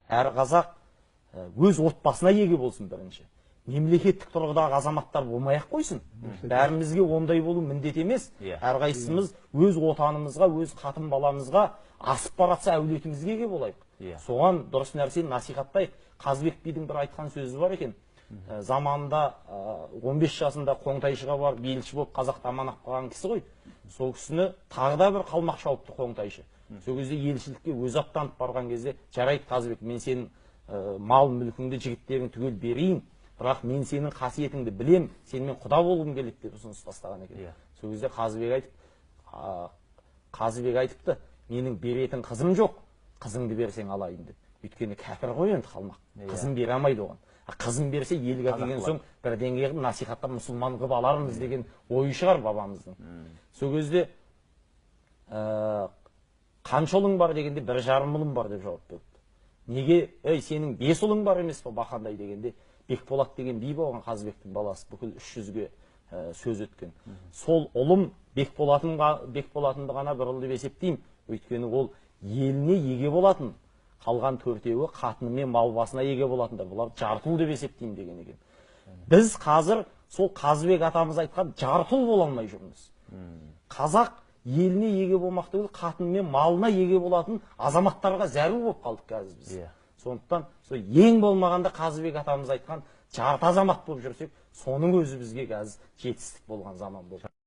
әр қазақ өз отбасына еге болсын бірінші. Мемлекеттік тұрғыдағы азаматтар болмай-ақ қойсын. Бәрімізге ондай болу міндет емес. Әрқайсымыз өз отанымызға, өз қатын баламызға асып баратса әулетімізге еге болайық. Соған дұрыс нәрсені насихаттайық. Қазыбек бидің бір айтқан сөзі бар екен. Заманында 15 жасында Қоңтайшыға барып елші болып қазақты аманап қалған кісі ғой. Сол кісіні тағы да бір қалмақ шауыпты Қоңтайшы. Сол кезде елшілікке өз аттанып барған кезде, жарайды Қазыбек, мен сенің мал мүлкіңді жігіттерің түгел берейін, бірақ мен сенің қасиетіңді білем, сенімен құда болғым келеді деп ұсыныс тастаған екен. Сол кезде Қазыбек айтыпты, менің беретін қызым жоқ, қызыңды берсең алайын деп. Өйткені кәпір ғой енді қалмақ, қызын бере алмайды оған. Қызын берсе елге келген соң бірдеңе қылып насихаттап мұсылман қылып алармыз деген ойы шығар бабамыздың. Сол кезде қанша ұлың бар дегенде 1,5 ұлым бар деп жауап берді. Неге, сенің 5 ұлың бар емес пе бақандай дегенде, Бекболат деген би болған Қазыбектің баласы, бүкіл 300-ге сөз өткен. Сол ұлым Бекболатынды ғана бір ұл деп есептеймін. Өйткені ол еліне еге болатын, қалған 4-еуі қатыны мен мал басына еге болатындар. Бұлар жарты ұл деп есептеймін деген екен. Біз қазір сол Қазыбек атамыз айтқан жарты ұл бола алмай жүрміз. Қазақ еліне еге болмақ түгіл, қатыны мен малына еге болатын азаматтарға зәру болып қалдық қазір біз. Сондықтан ең болмағанда Қазыбек атамыз айтқан жарты азамат болып жүрсек, соның өзі бізге қазір жетістік болған заман болды.